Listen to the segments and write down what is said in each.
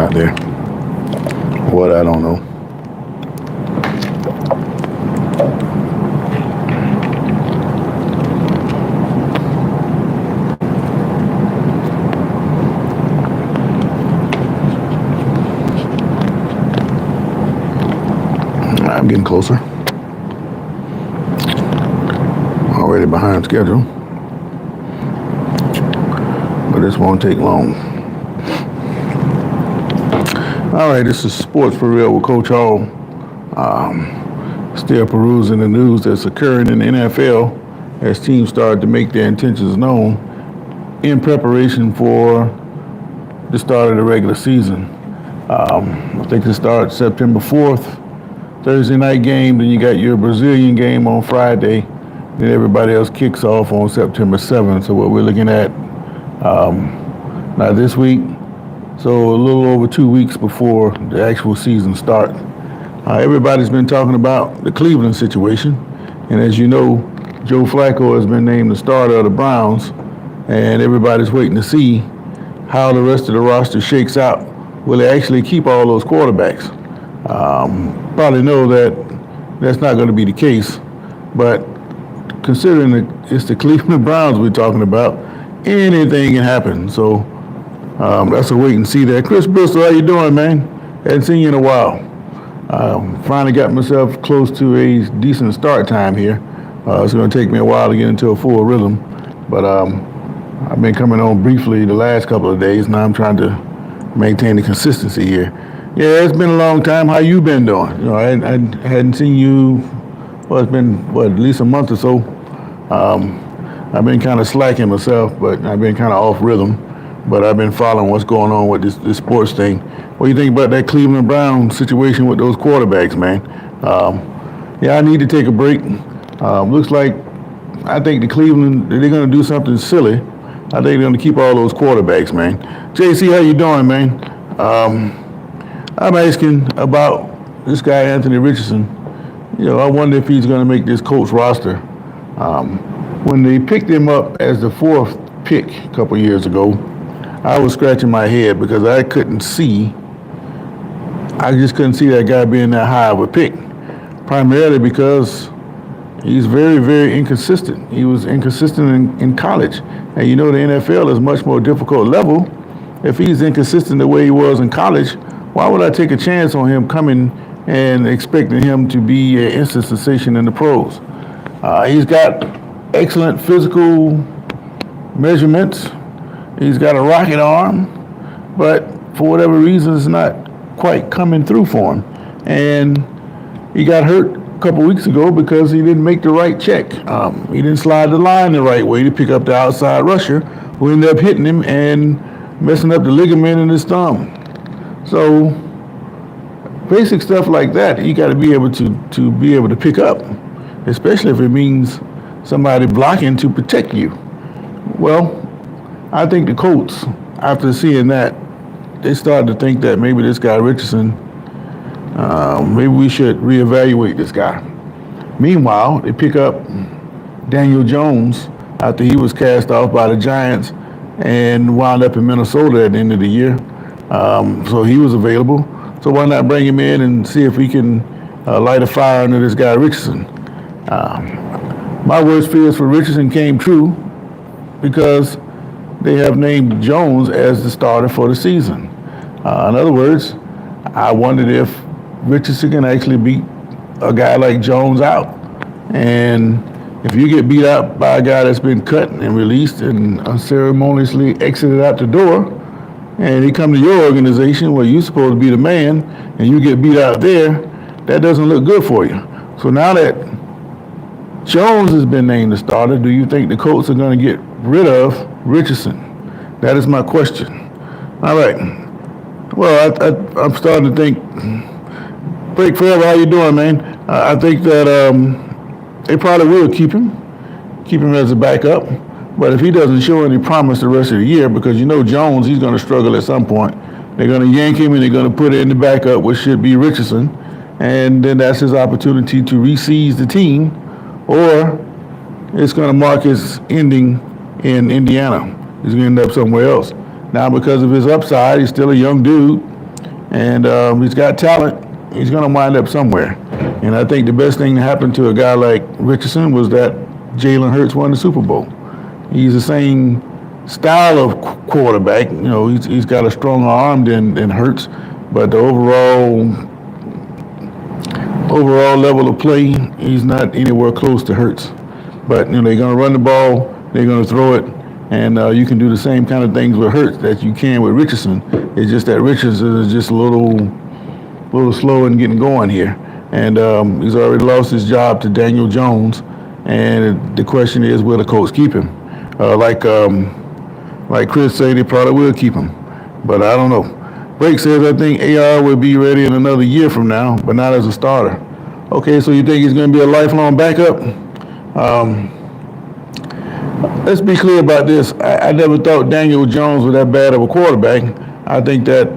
out there. What, I don't know. I'm getting closer. Already behind schedule. But this won't take long. All right, this is Sports for Real with Coach Hall. Still perusing the news that's occurring in the NFL as teams start to make their intentions known in preparation for the start of the regular season. I think it starts September 4th. Thursday night game, then you got your Brazilian game on Friday, then everybody else kicks off on September 7th. So what we're looking at now this week, so a little over 2 weeks before the actual season starts. Everybody's been talking about the Cleveland situation, and as you know, Joe Flacco has been named the starter of the Browns, and everybody's waiting to see how the rest of the roster shakes out. Will they actually keep all those quarterbacks? Probably know that that's not going to be the case, but considering it's the Cleveland Browns we're talking about, anything can happen. So that's a wait and see there. Chris Bristol, how you doing, man? Hadn't seen you in a while. Finally got myself close to a decent start time here. It's going to take me a while to get into a full rhythm, but I've been coming on briefly the last couple of days. Now I'm trying to maintain the consistency here. Yeah, it's been a long time. How you been doing? You know, I hadn't seen you. Well, it's been at least a month or so. I've been kind of slacking myself, but I've been kind of off rhythm. But I've been following what's going on with this sports thing. What do you think about that Cleveland Browns situation with those quarterbacks, man? Yeah, I need to take a break. Looks like I think the Cleveland, they're going to do something silly. I think they're going to keep all those quarterbacks, man. JC, how you doing, man? I'm asking about this guy, Anthony Richardson. You know, I wonder if he's going to make this Colts roster. When they picked him up as the 4th pick a couple years ago, I was scratching my head because I just couldn't see that guy being that high of a pick, primarily because he's very, very inconsistent. He was inconsistent in college. And you know the NFL is a much more difficult level. If he's inconsistent the way he was in college, why would I take a chance on him coming and expecting him to be an instant sensation in the pros? He's got excellent physical measurements. He's got a rocket arm, but for whatever reason, it's not quite coming through for him. And he got hurt a couple weeks ago because he didn't make the right check. He didn't slide the line the right way to pick up the outside rusher, who ended up hitting him and messing up the ligament in his thumb. So basic stuff like that, you got to be able to pick up, especially if it means somebody blocking to protect you. Well, I think the Colts, after seeing that, they started to think that maybe this guy Richardson, maybe we should reevaluate this guy. Meanwhile, they pick up Daniel Jones after he was cast off by the Giants and wound up in Minnesota at the end of the year. So he was available. So why not bring him in and see if we can light a fire under this guy Richardson? My worst fears for Richardson came true because they have named Jones as the starter for the season. In other words, I wondered if Richardson can actually beat a guy like Jones out. And if you get beat out by a guy that's been cut and released and unceremoniously exited out the door, and he come to your organization where you're supposed to be the man, and you get beat out there, that doesn't look good for you. So now that Jones has been named the starter, do you think the Colts are going to get rid of Richardson? That is my question. All right. Well, I'm starting to think, Break Forever, how you doing, man? I think that they probably will keep him as a backup. But if he doesn't show any promise the rest of the year, because you know Jones, he's going to struggle at some point. They're going to yank him and they're going to put it in the backup, which should be Richardson. And then that's his opportunity to re-seize the team, or it's going to mark his ending in Indiana. He's going to end up somewhere else. Now, because of his upside, he's still a young dude. and he's got talent. He's going to wind up somewhere. And I think the best thing that happened to a guy like Richardson was that Jalen Hurts won the Super Bowl. He's the same style of quarterback. You know, he's got a stronger arm than Hurts, but the overall level of play, he's not anywhere close to Hurts. But you know, they're going to run the ball, they're going to throw it, and you can do the same kind of things with Hurts that you can with Richardson. It's just that Richardson is just a little slow in getting going here, and he's already lost his job to Daniel Jones. And the question is, will the Colts keep him? Like Chris said, they probably will keep him, but I don't know. Blake says, I think AR will be ready in another year from now, but not as a starter. Okay, so you think he's going to be a lifelong backup? Let's be clear about this. I never thought Daniel Jones was that bad of a quarterback. I think that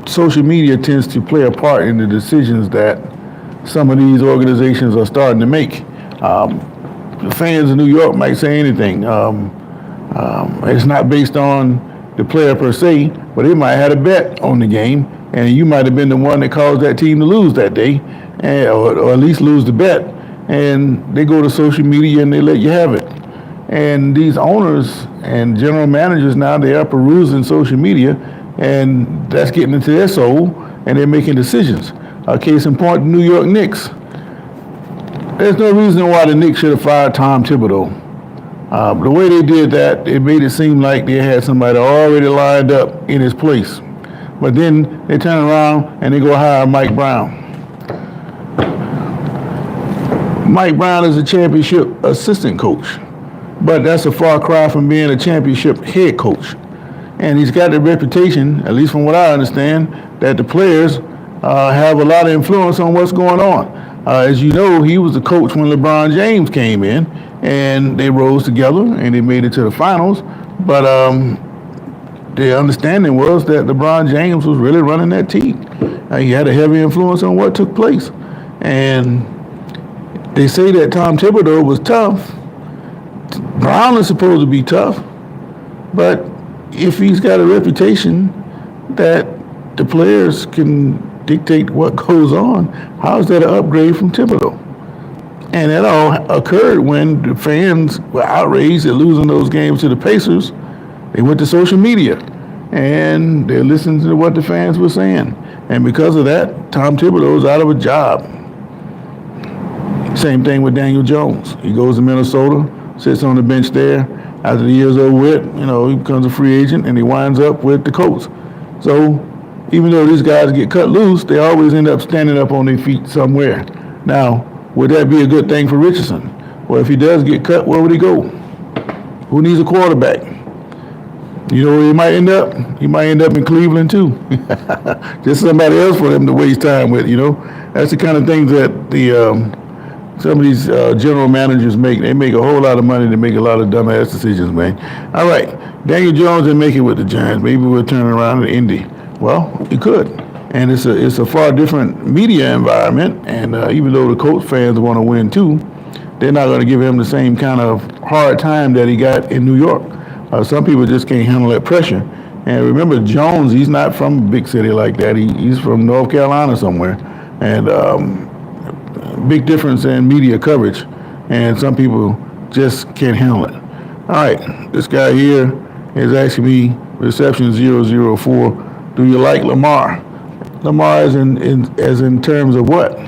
social media tends to play a part in the decisions that some of these organizations are starting to make. The fans in New York might say anything. It's not based on the player per se, but they might have had a bet on the game, and you might have been the one that caused that team to lose that day, or at least lose the bet. And they go to social media and they let you have it. And these owners and general managers now, they are perusing social media, and that's getting into their soul, and they're making decisions. Case in point, the New York Knicks. There's no reason why the Knicks should have fired Tom Thibodeau. The way they did that, it made it seem like they had somebody already lined up in his place. But then they turn around and they go hire Mike Brown. Mike Brown is a championship assistant coach, but that's a far cry from being a championship head coach. And he's got the reputation, at least from what I understand, that the players have a lot of influence on what's going on. As you know, he was the coach when LeBron James came in, and they rose together and they made it to the finals. But the understanding was that LeBron James was really running that team. He had a heavy influence on what took place. And they say that Tom Thibodeau was tough. Brown is supposed to be tough, but if he's got a reputation that the players can dictate what goes on, how is that an upgrade from Thibodeau? And that all occurred when the fans were outraged at losing those games to the Pacers. They went to social media, and they listened to what the fans were saying. And because of that, Tom Thibodeau is out of a job. Same thing with Daniel Jones. He goes to Minnesota, sits on the bench there. After the year's over with, you know, he becomes a free agent, and he winds up with the Colts. So even though these guys get cut loose, they always end up standing up on their feet somewhere. Now, would that be a good thing for Richardson? Well, if he does get cut, where would he go? Who needs a quarterback? You know where he might end up? He might end up in Cleveland too. Just somebody else for him to waste time with, you know. That's the kind of things that the some of these general managers make. They make a whole lot of money to make a lot of dumbass decisions, man. All right, Daniel Jones didn't make it with the Giants. Maybe we'll turn around to Indy. Well, he could. And it's a far different media environment, and even though the Colts fans want to win too, they're not going to give him the same kind of hard time that he got in New York. Some people just can't handle that pressure. And remember, Jones, he's not from a big city like that. He's from North Carolina somewhere. And big difference in media coverage. And some people just can't handle it. All right, this guy here is asking me, reception 004, do you like Lamar? Lamar as in terms of what?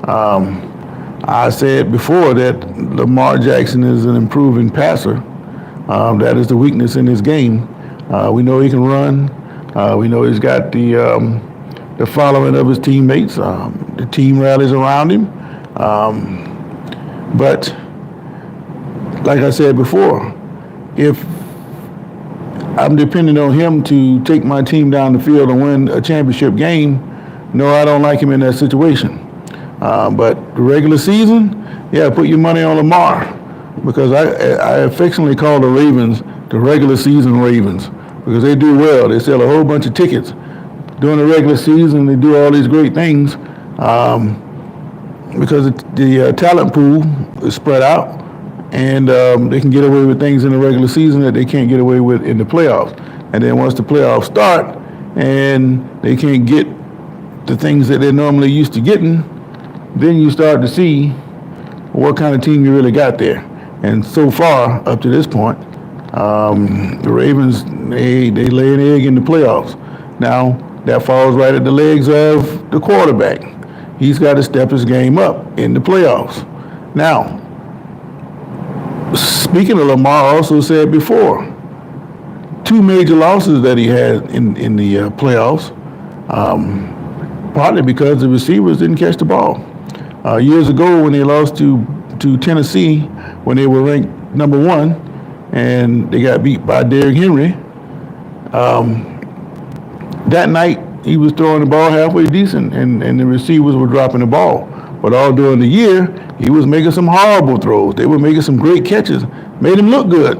I said before that Lamar Jackson is an improving passer. That is the weakness in his game. We know he can run. We know he's got the following of his teammates. The team rallies around him. But like I said before, if I'm depending on him to take my team down the field and win a championship game, no, I don't like him in that situation. But the regular season, yeah, put your money on Lamar, because I affectionately call the Ravens the regular season Ravens, because they do well. They sell a whole bunch of tickets. During the regular season, they do all these great things because the talent pool is spread out, and they can get away with things in the regular season that they can't get away with in the playoffs. And then once the playoffs start, and they can't get the things that they're normally used to getting, then you start to see what kind of team you really got there. And so far, up to this point, the Ravens, they lay an egg in the playoffs. Now, that falls right at the legs of the quarterback. He's got to step his game up in the playoffs. Now, speaking of Lamar, also said before, 2 major losses that he had in the playoffs, partly because the receivers didn't catch the ball. Years ago, when they lost to Tennessee, when they were ranked number 1, and they got beat by Derrick Henry, that night he was throwing the ball halfway decent, and the receivers were dropping the ball. But all during the year, he was making some horrible throws. They were making some great catches, made him look good.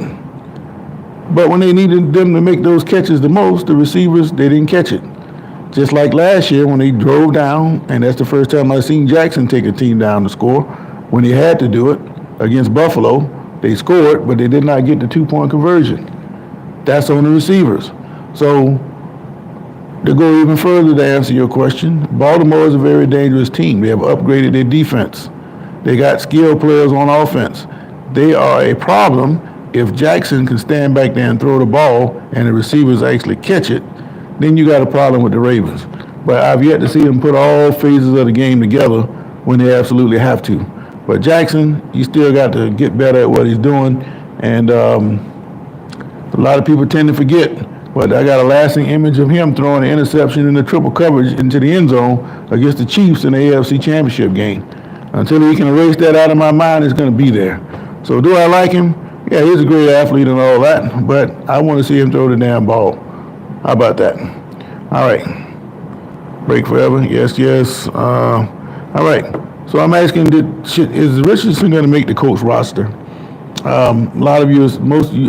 But when they needed them to make those catches the most, the receivers, they didn't catch it. Just like last year when they drove down, and that's the first time I've seen Jackson take a team down to score. When he had to do it against Buffalo, they scored, but they did not get the 2-point conversion. That's on the receivers. So to go even further to answer your question, Baltimore is a very dangerous team. They have upgraded their defense. They got skilled players on offense. They are a problem. If Jackson can stand back there and throw the ball and the receivers actually catch it, then you got a problem with the Ravens. But I've yet to see them put all phases of the game together when they absolutely have to. But Jackson, he still got to get better at what he's doing. And a lot of people tend to forget, but I got a lasting image of him throwing an interception in the triple coverage into the end zone against the Chiefs in the AFC Championship game. Until he can erase that out of my mind, it's going to be there. So do I like him? Yeah, he's a great athlete and all that, but I want to see him throw the damn ball. How about that? All right. Break forever. Yes. All right. So I'm asking, is Richardson going to make the Colts roster? A lot of you,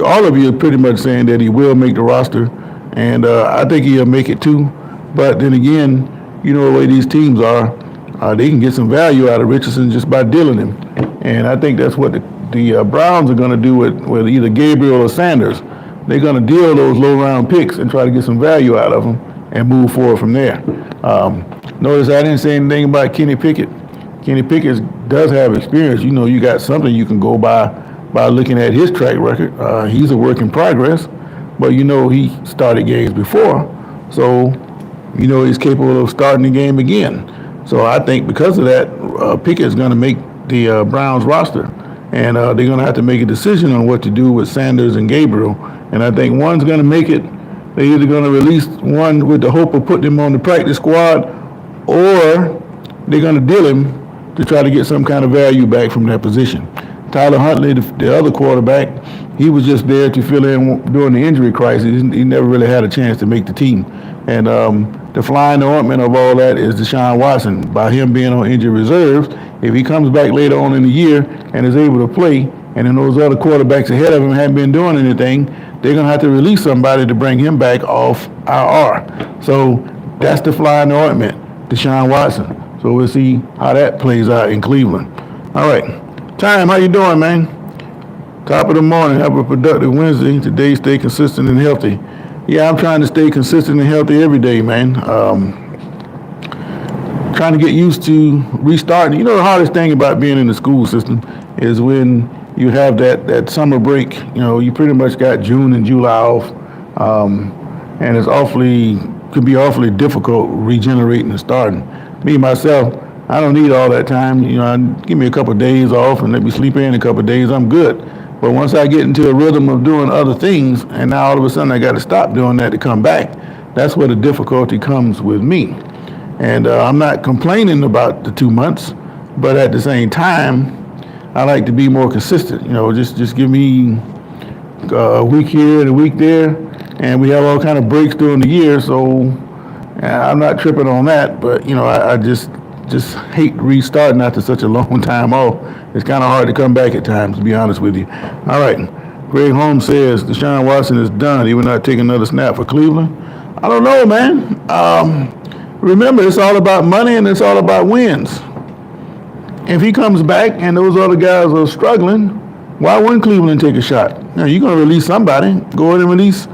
all of you are pretty much saying that he will make the roster, and I think he'll make it too. But then again, you know the way these teams are, they can get some value out of Richardson just by dealing him. And I think that's what the Browns are going to do with either Gabriel or Sanders. They're going to deal those low-round picks and try to get some value out of them and move forward from there. Notice I didn't say anything about Kenny Pickett. Kenny Pickett does have experience. You know, you got something you can go by looking at his track record. He's a work in progress, but you know he started games before, so you know he's capable of starting the game again. So I think because of that, Pickett is going to make the Browns roster, and they're going to have to make a decision on what to do with Sanders and Gabriel. And I think one's going to make it. They're either going to release one with the hope of putting him on the practice squad, or they're going to deal him to try to get some kind of value back from that position. Tyler Huntley, the other quarterback, he was just there to fill in during the injury crisis. He never really had a chance to make the team. And the flying ointment of all that is Deshaun Watson. By him being on injured reserves, if he comes back later on in the year and is able to play, and then those other quarterbacks ahead of him haven't been doing anything, they're going to have to release somebody to bring him back off IR. So that's the flying ointment, Deshaun Watson. So we'll see how that plays out in Cleveland. All right. Time, how you doing, man? Top of the morning. Have a productive Wednesday. Today, stay consistent and healthy. Yeah, I'm trying to stay consistent and healthy every day, man. Trying to get used to restarting. You know, the hardest thing about being in the school system is when you have that summer break. You know, you pretty much got June and July off, and it's could be awfully difficult regenerating and starting. Me, myself, I don't need all that time. You know, give me a couple of days off and let me sleep in a couple of days, I'm good. But once I get into a rhythm of doing other things, and now all of a sudden I got to stop doing that to come back, that's where the difficulty comes with me. And I'm not complaining about the 2 months, but at the same time, I like to be more consistent. You know, just give me a week here and a week there, and we have all kind of breaks during the year, so I'm not tripping on that. But, you know, I just hate restarting after such a long time off. It's kind of hard to come back at times, to be honest with you. All right. Greg Holmes says Deshaun Watson is done. He will not take another snap for Cleveland. I don't know, man. Remember, it's all about money and it's all about wins. If he comes back and those other guys are struggling, why wouldn't Cleveland take a shot? Now, you're going to release somebody. Go ahead and release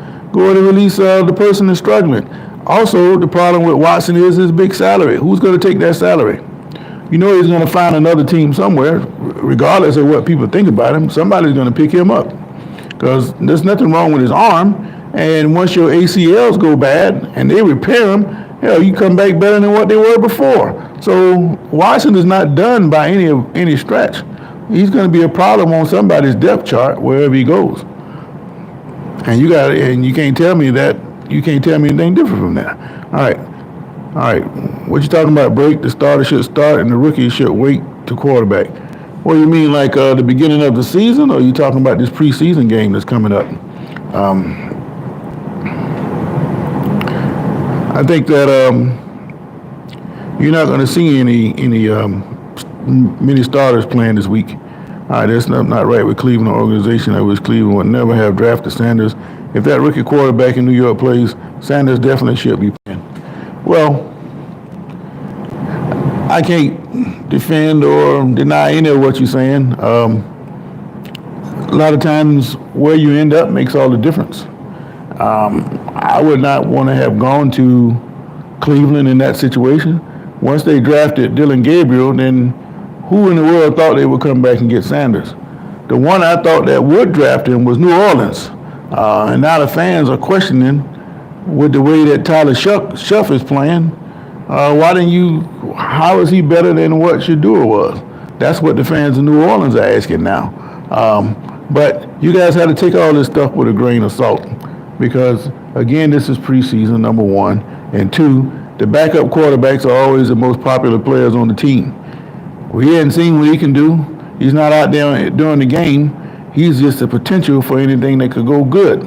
the person that's struggling. Also, the problem with Watson is his big salary. Who's going to take that salary? You know he's going to find another team somewhere, regardless of what people think about him. Somebody's going to pick him up because there's nothing wrong with his arm. And once your ACLs go bad and they repair them, hell, you come back better than what they were before. So Watson is not done by any stretch. He's going to be a problem on somebody's depth chart wherever he goes. And you can't tell me that. You can't tell me anything different from that. All right. What you talking about? Break? The starter should start and the rookie should wait to quarterback. What do you mean, like the beginning of the season, or are you talking about this preseason game that's coming up? I think that you're not going to see any many starters playing this week. All right, that's not right with Cleveland, an organization that was Cleveland would never have drafted Sanders. If that rookie quarterback in New York plays, Sanders definitely should be playing. Well, I can't defend or deny any of what you're saying. A lot of times where you end up makes all the difference. I would not want to have gone to Cleveland in that situation. Once they drafted Dylan Gabriel, then who in the world thought they would come back and get Sanders? The one I thought that would draft him was New Orleans. And now the fans are questioning, with the way that Tyler Shuff is playing, how is he better than what Shador was? That's what the fans in New Orleans are asking now. But you guys have to take all this stuff with a grain of salt because, again, this is preseason, number one. And two, the backup quarterbacks are always the most popular players on the team. We hadn't seen what he can do. He's not out there during the game. He's just the potential for anything that could go good.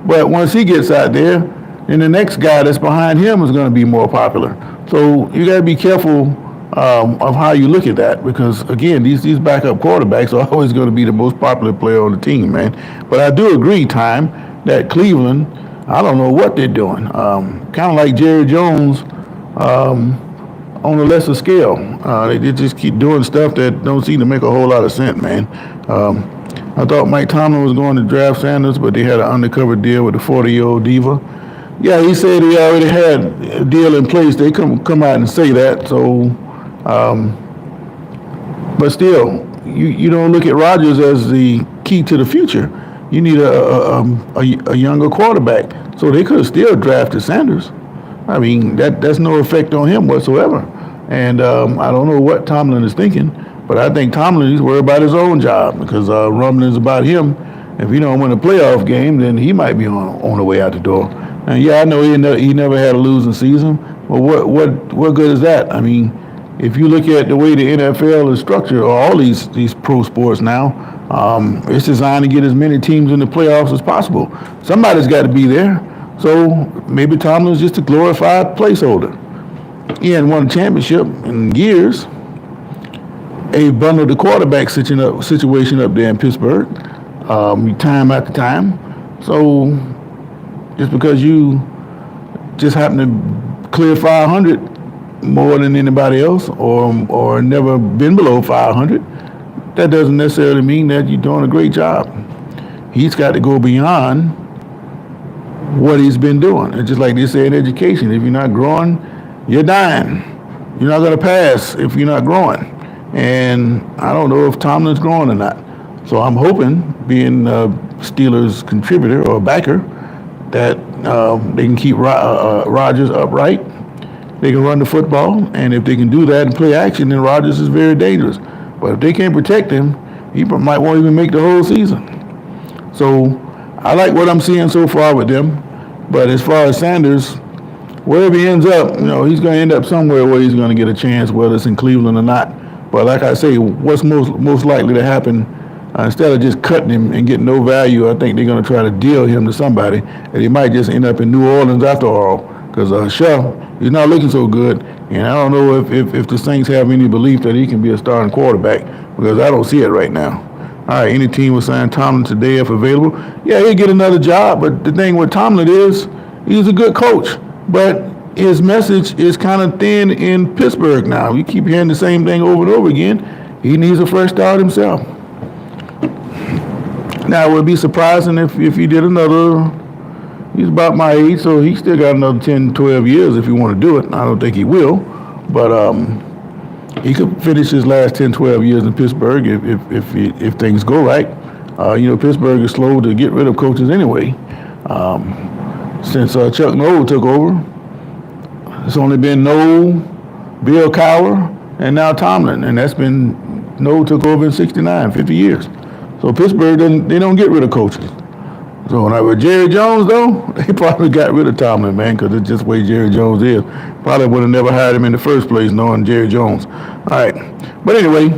But once he gets out there, then the next guy that's behind him is going to be more popular. So you got to be careful of how you look at that because, again, these backup quarterbacks are always going to be the most popular player on the team, man. But I do agree, Time, that Cleveland, I don't know what they're doing. Kind of like Jerry Jones on a lesser scale. They just keep doing stuff that don't seem to make a whole lot of sense, man. I thought Mike Tomlin was going to draft Sanders, but they had an undercover deal with the 40-year-old diva. Yeah, he said he already had a deal in place. They come out and say that. So, but still, you don't look at Rodgers as the key to the future. You need a younger quarterback. So they could have still drafted Sanders. I mean, that's no effect on him whatsoever. And I don't know what Tomlin is thinking, but I think Tomlin is worried about his own job because rumblings about him. If he don't win a playoff game, then he might be on the way out the door. And yeah, I know he never had a losing season. But what good is that? I mean, if you look at the way the NFL is structured, or all these pro sports now, it's designed to get as many teams in the playoffs as possible. Somebody's got to be there. So maybe Tomlin's just a glorified placeholder. He hadn't won a championship in years. He bundled the quarterback situation up there in Pittsburgh, time after time. So just because you just happen to clear 500 more than anybody else, or never been below 500, that doesn't necessarily mean that you're doing a great job. He's got to go beyond what he's been doing. It's just like they say in education, if you're not growing, you're dying. You're not going to pass if you're not growing. And I don't know if Tomlin's growing or not. So I'm hoping, being a Steelers contributor or backer, that they can keep Rodgers upright. They can run the football. And if they can do that and play action, then Rodgers is very dangerous. But if they can't protect him, he might won't even make the whole season. So I like what I'm seeing so far with them. But as far as Sanders, wherever he ends up, he's going to end up somewhere where he's going to get a chance, whether it's in Cleveland or not. But like I say, what's most likely to happen, instead of just cutting him and getting no value, I think they're going to try to deal him to somebody, and he might just end up in New Orleans after all. Because Shaw, he's not looking so good, and I don't know if the Saints have any belief that he can be a starting quarterback, because I don't see it right now. All right, any team will sign Tomlin today if available. Yeah, he'll get another job, but the thing with Tomlin is he's a good coach, but his message is kind of thin in Pittsburgh now. You keep hearing the same thing over and over again. He needs a fresh start himself. Now, it would be surprising if he did another, He's about my age, so he still got another 10, 12 years if he want to do it. I don't think he will, but he could finish his last 10, 12 years in Pittsburgh if things go right. Pittsburgh is slow to get rid of coaches anyway. Since Chuck Noll took over, it's only been Noll, Bill Cowher, and now Tomlin, and that's been Noll took over in 69, 50 years. So Pittsburgh they don't get rid of coaches. So when I was Jerry Jones, though, they probably got rid of Tomlin, man, because it's just the way Jerry Jones is. Probably would have never hired him in the first place, knowing Jerry Jones. All right. But anyway,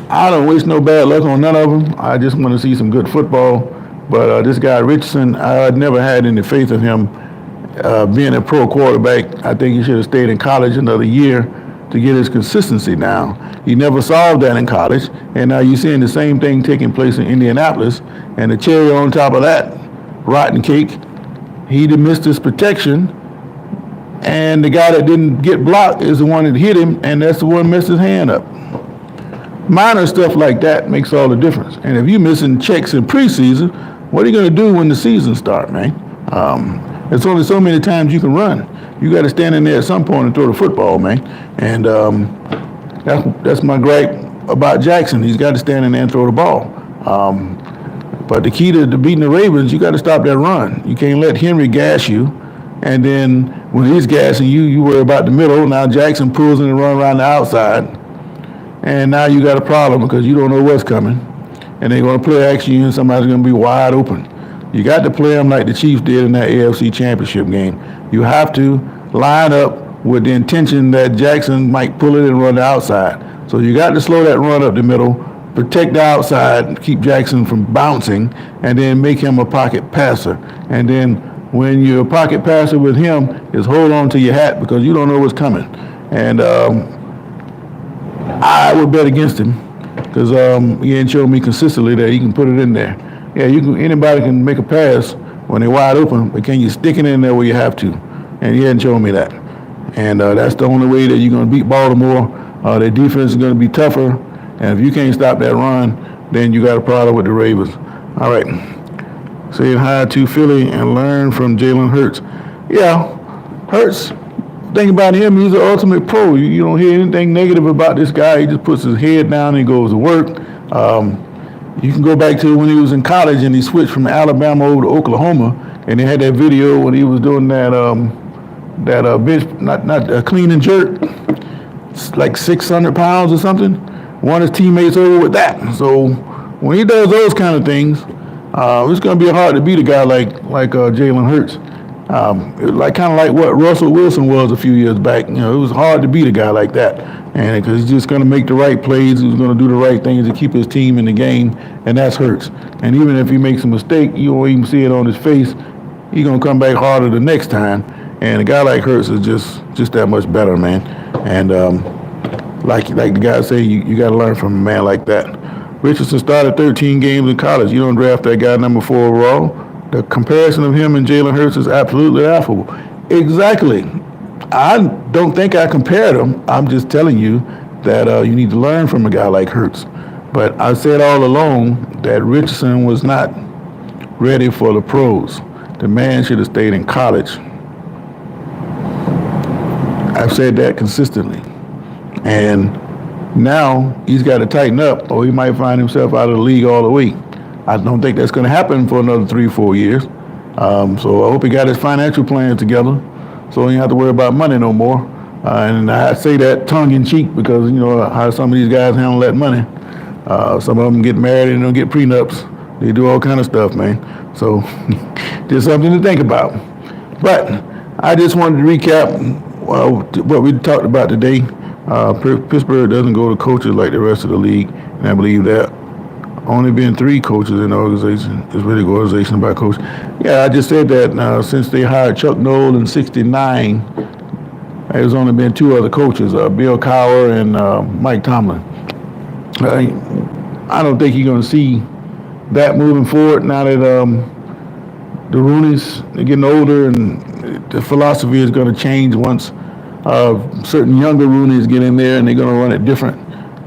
I don't wish no bad luck on none of them. I just want to see some good football. But this guy, Richardson, I never had any faith in him being a pro quarterback. I think he should have stayed in college another year to get his consistency down. He never solved that in college. And now you're seeing the same thing taking place in Indianapolis. And the cherry on top of that, rotten cake, he missed his protection, and the guy that didn't get blocked is the one that hit him, and that's the one that messed his hand up. Minor stuff like that makes all the difference. And if you're missing checks in preseason, what are you going to do when the season starts, man? There's only so many times you can run. You got to stand in there at some point and throw the football, man. And that's my gripe about Jackson. He's got to stand in there and throw the ball. But the key to beating the Ravens, you got to stop that run. You can't let Henry gas you, and then when he's gassing you, you worry about the middle. Now Jackson pulls in and run around the outside, and now you got a problem because you don't know what's coming, and they're going to play action you, and somebody's going to be wide open. You got to play them like the Chiefs did in that AFC Championship game. You have to line up with the intention that Jackson might pull it and run the outside. So you got to slow that run up the middle, protect the outside, keep Jackson from bouncing, and then make him a pocket passer. And then when you're a pocket passer with him, is hold on to your hat because you don't know what's coming. And I would bet against him because he ain't showed me consistently that he can put it in there. Yeah, anybody can make a pass when they're wide open, but can you stick it in there where you have to? And he hadn't shown me that. And that's the only way that you're going to beat Baltimore. Their defense is going to be tougher. And if you can't stop that run, then you got a problem with the Ravens. All right. Saying hi to Philly and learn from Jalen Hurts. Yeah, Hurts, think about him, he's an ultimate pro. You don't hear anything negative about this guy. He just puts his head down and goes to work. You can go back to when he was in college and he switched from Alabama over to Oklahoma, and they had that video when he was doing that bench, not clean and jerk, like 600 pounds or something. Won his teammates over with that. So when he does those kind of things, it's going to be hard to beat a guy like Jalen Hurts. Kind of like what Russell Wilson was a few years back. It was hard to beat a guy like that, and because he's just going to make the right plays, he's going to do the right things to keep his team in the game, and that's Hurts. And even if he makes a mistake, you won't even see it on his face. He's going to come back harder the next time. And a guy like Hurts is just that much better, man. And like the guys say, you got to learn from a man like that. Richardson started 13 games in college. You don't draft that guy number 4 overall. The comparison of him and Jalen Hurts is absolutely laughable. Exactly. I don't think I compared them. I'm just telling you that you need to learn from a guy like Hurts. But I said all along that Richardson was not ready for the pros. The man should have stayed in college. I've said that consistently. And now he's got to tighten up or he might find himself out of the league all the way. I don't think that's going to happen for another 3-4 years. So I hope he got his financial plan together so he don't have to worry about money no more. And I say that tongue-in-cheek because, you know, how some of these guys handle that money. Some of them get married and don't get prenups. They do all kind of stuff, man. So just something to think about. But I just wanted to recap what we talked about today. Pittsburgh doesn't go to coaches like the rest of the league, and I believe that. Only been 3 coaches in the organization. It's really an organization by coach. Yeah, I just said that since they hired Chuck Noll in '69, there's only been 2 other coaches, Bill Cowher and Mike Tomlin. I don't think you're going to see that moving forward now that the Rooneys are getting older and the philosophy is going to change once certain younger Rooneys get in there and they're going to run it different.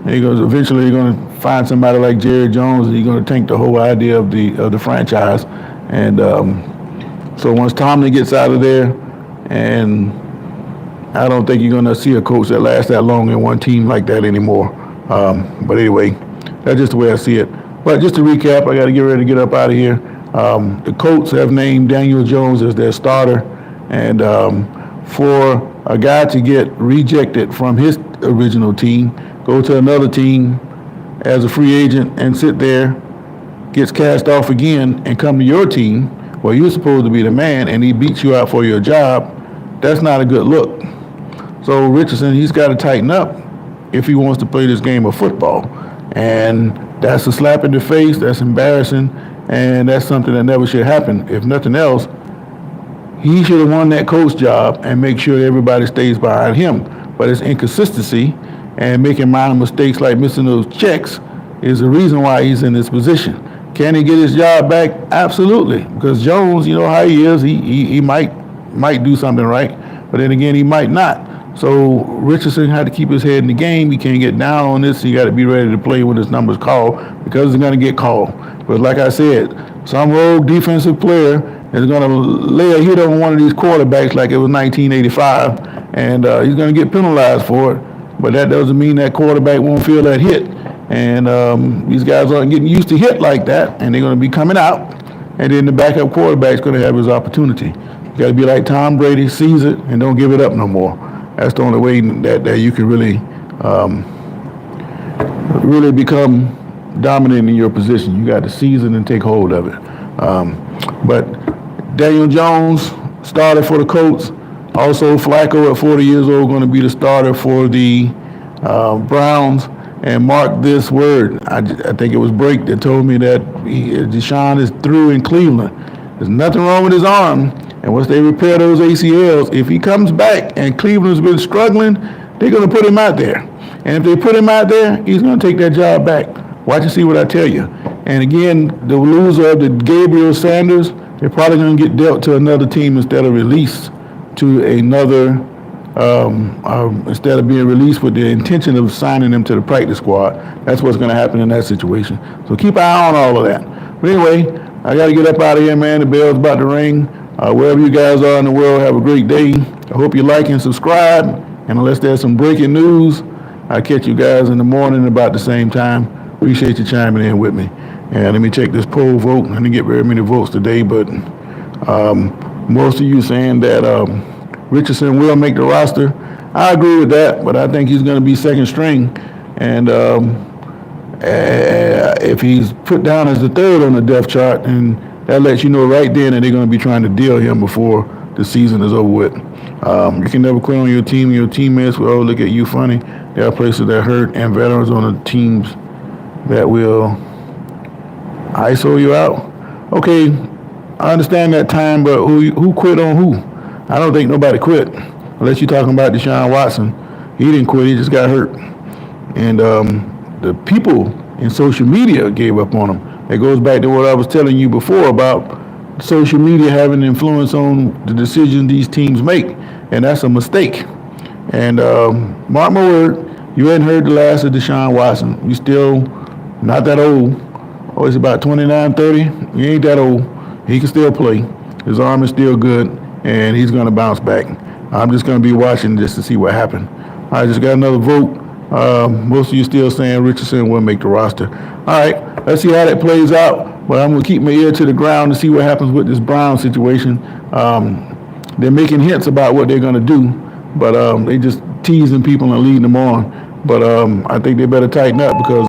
Eventually they're going to find somebody like Jerry Jones and he's going to tank the whole idea of the franchise. And So once Tomlin gets out of there, and I don't think you're going to see a coach that lasts that long in one team like that anymore. But anyway, that's just the way I see it. But just to recap, I got to get ready to get up out of here. The Colts have named Daniel Jones as their starter. And for a guy to get rejected from his original team, go to another team as a free agent and sit there, gets cast off again, and come to your team where you're supposed to be the man, and he beats you out for your job, that's not a good look. So Richardson, he's got to tighten up if he wants to play this game of football. And that's a slap in the face, that's embarrassing, and that's something that never should happen. If nothing else, he should have won that coach job and make sure everybody stays behind him. But it's inconsistency and making minor mistakes like missing those checks is the reason why he's in this position. Can he get his job back? Absolutely. Because Jones, you know how he is, he might do something right, but then again, he might not. So Richardson had to keep his head in the game. He can't get down on this. He got to be ready to play when his number's called, because it's going to get called. But like I said, some rogue defensive player is going to lay a hit on one of these quarterbacks like it was 1985, and he's going to get penalized for it. But that doesn't mean that quarterback won't feel that hit. And these guys aren't getting used to hit like that, and they're going to be coming out, and then the backup quarterback's going to have his opportunity. You got to be like Tom Brady, seize it, and don't give it up no more. That's the only way that you can really become dominant in your position. You got to seize it and take hold of it. But Daniel Jones started for the Colts. Also, Flacco at 40 years old going to be the starter for the Browns. And mark this word, I think it was Break that told me that Deshaun is through in Cleveland. There's nothing wrong with his arm. And once they repair those ACLs, if he comes back and Cleveland's been struggling, they're going to put him out there. And if they put him out there, he's going to take that job back. Watch and see what I tell you. And again, the loser of the Gabriel Sanders, they're probably going to get dealt to another team instead of released to another, instead of being released with the intention of signing them to the practice squad. That's what's going to happen in that situation. So keep an eye on all of that. But anyway, I got to get up out of here, man. The bell's about to ring. Wherever you guys are in the world, have a great day. I hope you like and subscribe. And unless there's some breaking news, I'll catch you guys in the morning about the same time. Appreciate you chiming in with me. And let me check this poll vote. I didn't get very many votes today, but most of you saying that Richardson will make the roster. I agree with that, but I think he's going to be second string. And if he's put down as the third on the depth chart, and that lets you know right then that they're going to be trying to deal him before the season is over with. You can never quit on your team and your teammates will look at you funny. There are places that hurt and veterans on the teams that will ISO you out. Okay, I understand that time, but who quit on who? I don't think nobody quit, unless you're talking about Deshaun Watson. He didn't quit, he just got hurt. And the people in social media gave up on him. It goes back to what I was telling you before about social media having influence on the decisions these teams make, and that's a mistake. And mark my word, you hadn't heard the last of Deshaun Watson. You still not that old. Oh, he's about 29, 30. He ain't that old. He can still play. His arm is still good, and he's going to bounce back. I'm just going to be watching this to see what happened. I just got another vote. Most of you still saying Richardson will make the roster. All right, let's see how that plays out. But I'm going to keep my ear to the ground to see what happens with this Brown situation. They're making hints about what they're going to do, but they just teasing people and leading them on. But I think they better tighten up because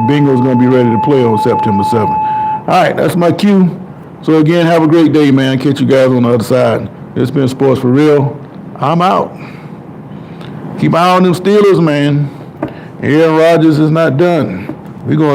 Bingo's going to be ready to play on September 7th. All right, that's my cue. So again, have a great day, man. Catch you guys on the other side. It's been Sports for Real. I'm out. Keep an eye on them Steelers, man. Aaron Rodgers is not done. We're going